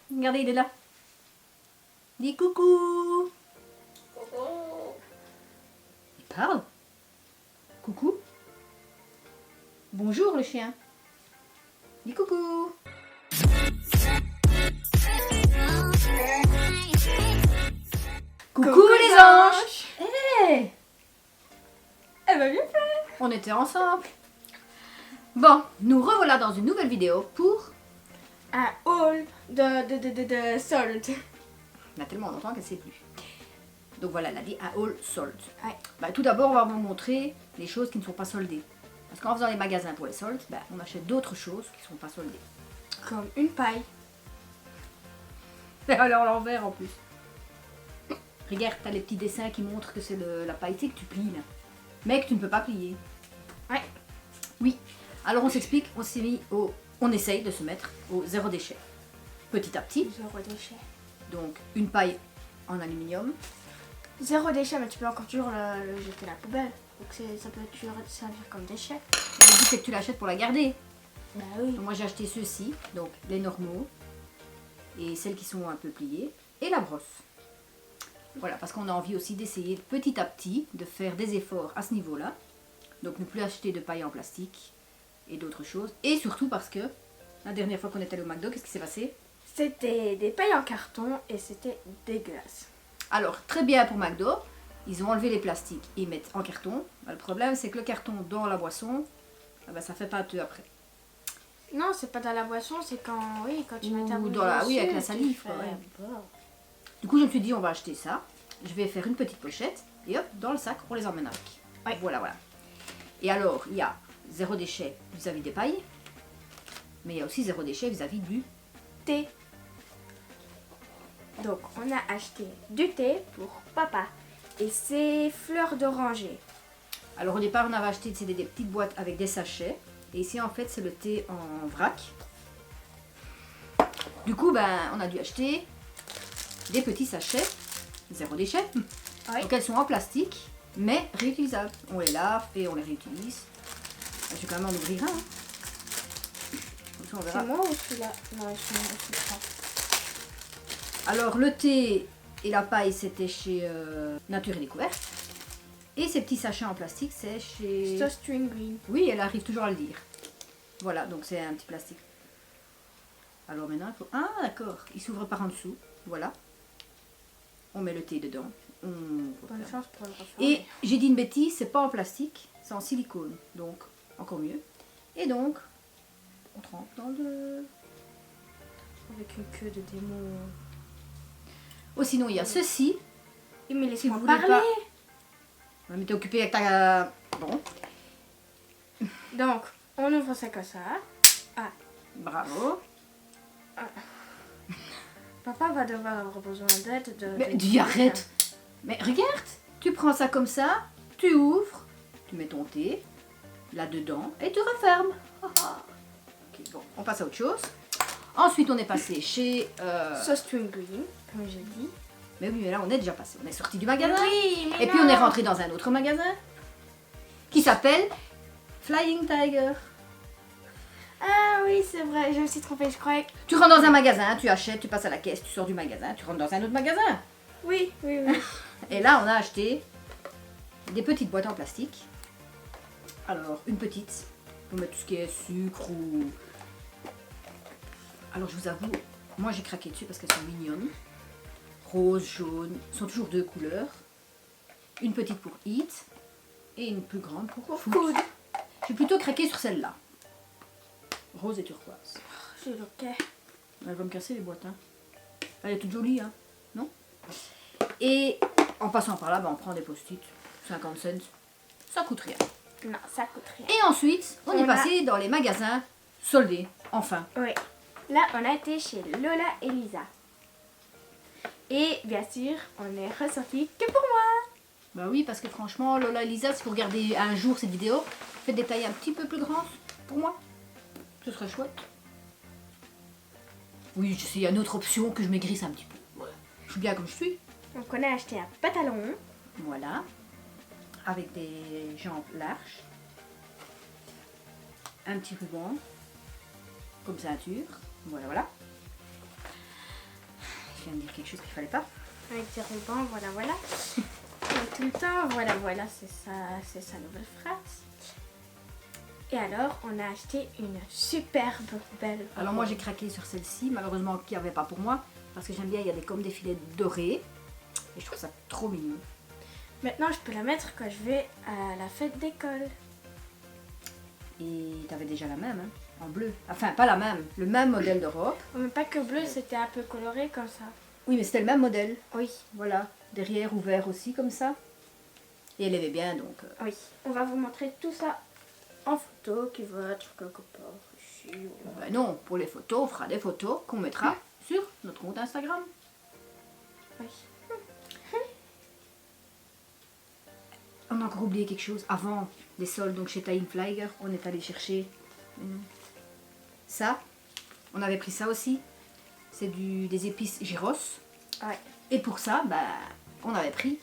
Regardez, il est là. Dis coucou. Il parle. Coucou. Bonjour le chien. Dis coucou. Coucou les anges. Hey, Elle va bien faire. on était ensemble. Bon, nous revoilà dans une nouvelle vidéo pour... Un haul de soldes. Il y a tellement longtemps qu'elle ne sait plus. Donc voilà, elle a dit un haul solde. Ouais. Bah, tout d'abord, on va vous montrer les choses qui ne sont pas soldées. Parce qu'en faisant les magasins pour les soldes, bah, on achète d'autres choses qui ne sont pas soldées. Comme une paille. Et alors l'envers en plus. Regarde, t'as les petits dessins qui montrent que c'est la paille que tu plies là. Mais que tu ne peux pas plier. Ouais. Oui. Alors on s'explique, on s'est mis au... On essaye de se mettre au zéro déchet. Petit à petit. Zéro déchet. Donc une paille en aluminium. Zéro déchet, mais tu peux encore toujours le jeter à la poubelle. Donc ça peut toujours servir comme déchet. Le but c'est que tu l'achètes pour la garder. Bah oui. Donc moi j'ai acheté ceux-ci, donc les normaux. Et celles qui sont un peu pliées. Et la brosse. Voilà, parce qu'on a envie aussi d'essayer petit à petit de faire des efforts à ce niveau-là. Donc ne plus acheter de paille en plastique et d'autres choses. Et surtout parce que la dernière fois qu'on était allé au McDo, qu'est-ce qui s'est passé? C'était des pailles en carton et c'était dégueulasse. Alors, très bien pour McDo, ils ont enlevé les plastiques et ils mettent en carton. Bah, le problème, c'est que le carton dans la boisson, ah bah, ça fait pâteux après. Non, c'est pas dans la boisson, c'est quand tu mets ta Ou bouche dans la, oui, dessus, avec la tu salive. fais- Quoi, ouais. Du coup, je me suis dit, on va acheter ça. Je vais faire une petite pochette et hop, dans le sac, on les emmène avec. Ouais. Voilà, voilà. Et alors, il y a zéro déchet vis-à-vis des pailles, mais il y a aussi zéro déchet vis-à-vis du... Thé. Donc, on a acheté du thé pour papa et ses fleurs d'oranger. Alors au départ, on avait acheté des petites boîtes avec des sachets. Et ici, en fait, c'est le thé en vrac. Du coup, ben, on a dû acheter des petits sachets, zéro déchet. Oui. Donc elles sont en plastique, mais réutilisables. On les lave et on les réutilise. Je vais quand même en ouvrir un. Hein. Comme ça, on verra. C'est moi ou celui-là? Non, c'est moi aussi. Alors le thé et la paille, c'était chez Nature et Découverte. Et ces petits sachets en plastique, c'est chez... So String Green. Oui, elle arrive toujours à le dire. Voilà, donc c'est un petit plastique. Alors maintenant, il faut... Ah, d'accord. Il s'ouvre par en dessous. Voilà. On met le thé dedans. Bonne chance pour le refaire. Et j'ai dit une bêtise, c'est pas en plastique, c'est en silicone. Donc, encore mieux. Et donc, on trempe dans le... Avec une queue de démon. Oh, sinon, il y a ceci. Oui, mais Si vous laisse-moi voulez parler. pas... Mais t'es occupé avec ta... Bon, Donc, on ouvre ça comme ça. bravo. Papa va devoir avoir besoin d'aide. Mais dis arrête. Mais regarde, tu prends ça comme ça, tu ouvres, tu mets ton thé là-dedans et tu refermes. Ok, bon, on passe à autre chose. Ensuite, on est passé chez... So String Green, comme j'ai dit. Mais oui, mais là, on est déjà passé. On est sorti du magasin. Oui, mais Et puis, on est rentré dans un autre magasin qui s'appelle Flying Tiger. Ah oui, c'est vrai, je me suis trompée, je croyais que... Tu rentres dans un magasin, tu achètes, tu passes à la caisse, tu sors du magasin, tu rentres dans un autre magasin. Oui, oui, oui. Et là, on a acheté des petites boîtes en plastique. Alors, une petite pour mettre tout ce qui est sucre ou... Alors, je vous avoue, moi j'ai craqué dessus parce qu'elles sont mignonnes. Rose, jaune, sont toujours deux couleurs. Une petite pour Eat et une plus grande pour Food. Food. J'ai plutôt craqué sur celle-là. Rose et turquoise. J'ai le quai. Elle va me casser les boîtes. Hein. Elle est toute jolie, hein, non? Et en passant par là, ben, on prend des post-it, 50 cents. Ça coûte rien. Non, ça coûte rien. Et ensuite, on est passé dans les magasins soldés, enfin. Oui. Là, on a été chez Lola et Lisa. Et bien sûr, on est ressorti que pour moi. Bah oui, parce que franchement, Lola et Lisa, si vous regardez un jour cette vidéo, faites des tailles un petit peu plus grandes pour moi. Ce serait chouette. Oui, je sais, il y a une autre option que je maigrisse un petit peu. Ouais. Je suis bien comme je suis. Donc, on a acheté un pantalon. Voilà. Avec des jambes larges. Un petit ruban. Comme ceinture. Voilà, voilà. viens de dire quelque chose qu'il fallait pas. Avec des rubans, voilà, voilà. Et tout le temps, voilà, voilà, c'est sa nouvelle phrase. Et alors, on a acheté une superbe belle. Alors moi j'ai craqué sur celle-ci, malheureusement qu'il n'y avait pas pour moi, parce que j'aime bien, il y a comme des filets dorés, et je trouve ça trop mignon. Maintenant, je peux la mettre quand je vais à la fête d'école. Et t'avais déjà la même, hein, en bleu. Enfin, pas la même, le même modèle de robe. Mais pas que bleu, c'était un peu coloré comme ça. Oui, mais c'était le même modèle. Oui, Voilà, derrière ouvert aussi comme ça. Et elle aimait bien donc. oui. On va vous montrer tout ça en photo qui va être quelque part ici. Ben non, pour les photos, on fera des photos qu'on mettra sur notre compte Instagram. Oui. On a encore oublié quelque chose. Avant les soldes, donc chez Time Flyer, on est allé chercher ça. On avait pris ça aussi. C'est des épices gyros. Ouais. Et pour ça, bah, on avait pris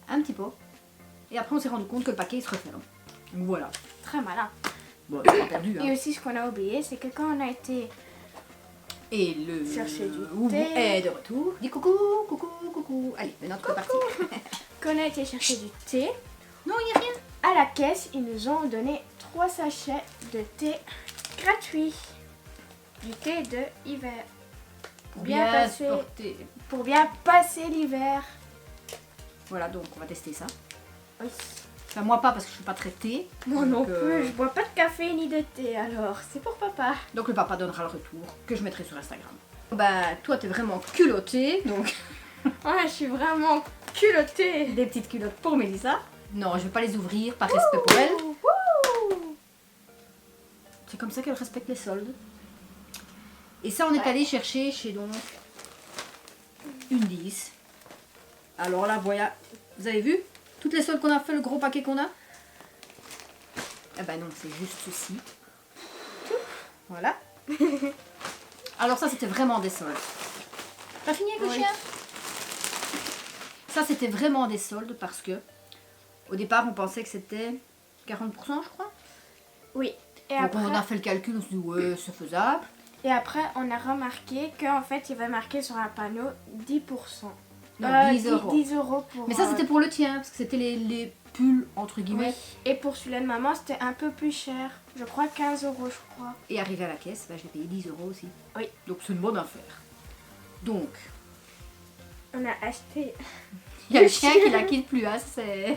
un petit pot. Et après, on s'est rendu compte que le paquet il se referme. Donc voilà. Très malin. Bon, c'est pas perdu. Hein. Et aussi, ce qu'on a oublié, c'est que quand on a été Et le chercher du Oubou thé. est de retour. Dis coucou, coucou, coucou. Allez, maintenant tu peux partir. Quand on a été chercher du thé, Non, il n'y a rien. à la caisse, ils nous ont donné 3 sachets de thé gratuits. Du thé de hiver. Pour Bien passé. supporter. Pour bien passer l'hiver. Voilà, donc on va tester ça. Oui. Enfin, moi pas parce que je suis pas très thé. Moi Donc, non plus, je bois pas de café ni de thé, alors c'est pour papa. Donc le papa donnera le retour que je mettrai sur Instagram. Bah, toi t'es vraiment culottée, donc Ouais, je suis vraiment culottée. des petites culottes pour Mélissa. Non, je vais pas les ouvrir par respect pour elle. Wouh. C'est comme ça qu'elle respecte les soldes. Et ça, on est allé chercher chez donc une 10. Alors là, voilà, vous avez vu toutes les soldes qu'on a fait, le gros paquet qu'on a. Ah bah non, c'est juste ceci. Voilà. Alors ça, c'était vraiment des soldes. T'as fini avec le Oui. chien? Ça, c'était vraiment des soldes parce que au départ, on pensait que c'était 40%, je crois. Oui. Et Donc après, on a fait le calcul, on s'est dit ouais, c'est faisable. et après, on a remarqué qu'en fait, il va marquer sur un panneau 10%. Non, 10 euros. 10 euros pour... Mais ça, c'était pour le tien, parce que c'était les pulls, entre guillemets. Oui. Et pour celui-là de maman, c'était un peu plus cher. Je crois 15 euros, je crois. Et arrivé à la caisse, bah, je l'ai payé 10 euros aussi. Oui. Donc c'est une bonne affaire. Donc, On a acheté il y a le chien qui la quitte plus, hein, c'est...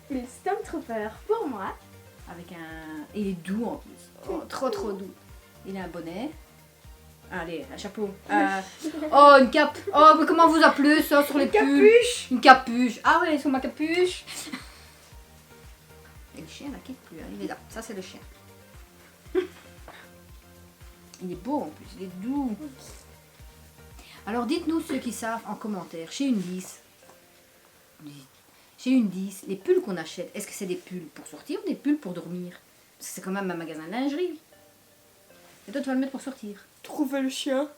le Stormtrooper pour moi. Avec un... Et il est doux en plus. Oh, trop trop doux. Il a un bonnet. Allez, un chapeau. Oh, une cape. Oh, mais comment vous appelez ça sur les pulls? Capuche. Une capuche. Ah ouais, sur ma capuche. Et le chien la quitte plus, hein. Il est là. Ça, c'est le chien. Il est beau en plus, il est doux. Alors dites-nous ceux qui savent en commentaire, chez une 10, les pulls qu'on achète, est-ce que c'est des pulls pour sortir ou des pulls pour dormir? Parce que c'est quand même un magasin de lingerie. Et toi tu vas le mettre pour sortir. Trouver le chien.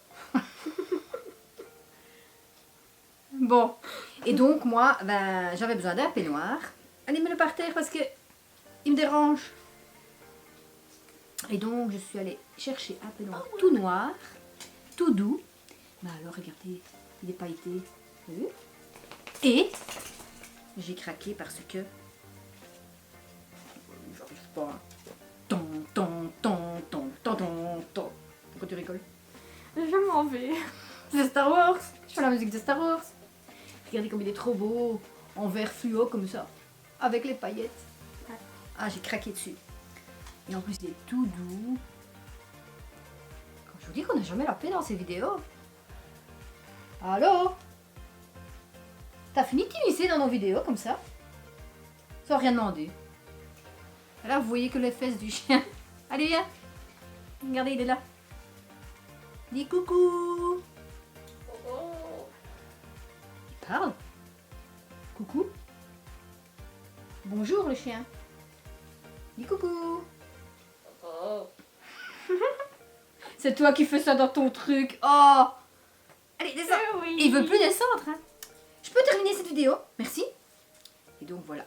Bon. Et donc moi, ben, j'avais besoin d'un peignoir. Allez, mets-le par terre parce que il me dérange. Et donc je suis allée chercher un peignoir tout noir, tout doux. Bah alors regardez, il est pailleté. Vous avez vu? Et j'ai craqué parce que j'arrive pas. Ton, ton, ton, ton, ton, ton, ton. Pourquoi tu rigoles? Je m'en vais. C'est Star Wars. Je fais la musique de Star Wars. Regardez comme il est trop beau, en vert fluo comme ça, avec les paillettes. Ouais. Ah, j'ai craqué dessus. Et en plus, il est tout doux. Quand je vous dis qu'on n'a jamais la paix dans ces vidéos. Allô? T'as fini de t'immiscer dans nos vidéos comme ça? Sans rien demander. Là, vous voyez que les fesses du chien. Allez, viens. Regardez, il est là. Dis coucou. Il parle. Coucou. Bonjour le chien. Dis coucou. C'est toi qui fais ça dans ton truc. Oh. Allez, descends. Oui. Il veut plus descendre. Hein. Je peux terminer cette vidéo? Merci. Et donc voilà.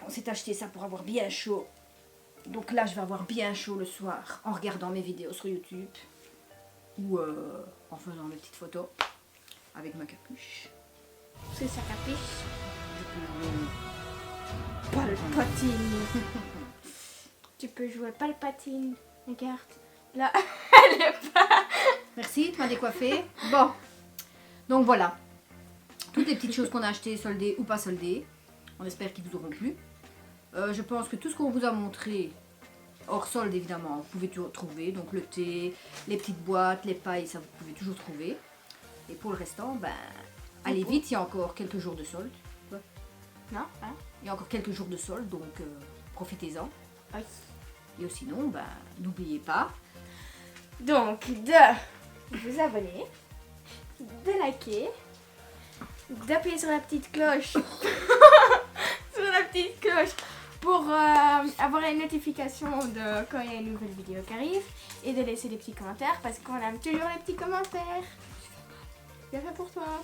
On s'est acheté ça pour avoir bien chaud. Donc là, je vais avoir bien chaud le soir en regardant mes vidéos sur YouTube. ou en faisant mes petites photos avec ma capuche. C'est sa capuche. Je peux Palpatine. Tu peux jouer Palpatine. Regarde. Là, elle est pas. Merci, tu m'as décoiffé. Bon, donc voilà. Toutes les petites choses qu'on a achetées, soldées ou pas soldées. On espère qu'ils vous auront plu. Je pense que tout ce qu'on vous a montré, hors solde évidemment, vous pouvez toujours trouver. Donc le thé, les petites boîtes, les pailles, ça vous pouvez toujours trouver. Et pour le restant, ben, allez vite, il y a encore quelques jours de solde. Ouais. Non, hein? Il y a encore quelques jours de solde, donc profitez-en. Oui. Et sinon, ben, n'oubliez pas. Donc, de vous abonner, de liker, d'appuyer sur la petite cloche. Sur la petite cloche pour avoir les notifications de quand il y a une nouvelle vidéo qui arrive et de laisser des petits commentaires parce qu'on aime toujours les petits commentaires. Bien fait pour toi.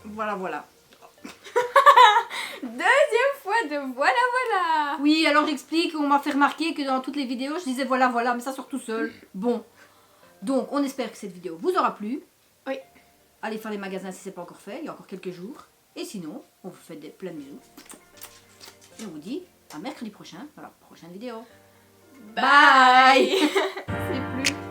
Voilà, voilà. Deuxième fois de voilà voilà. Oui, alors j'explique, on m'a fait remarquer que dans toutes les vidéos, je disais voilà, voilà, mais ça sort tout seul. Bon, donc on espère que cette vidéo vous aura plu. Oui. Allez faire les magasins si ce n'est pas encore fait, il y a encore quelques jours. Et sinon, on vous fait plein de bisous. Et on vous dit à mercredi prochain dans la prochaine vidéo. Bye. C'est plus.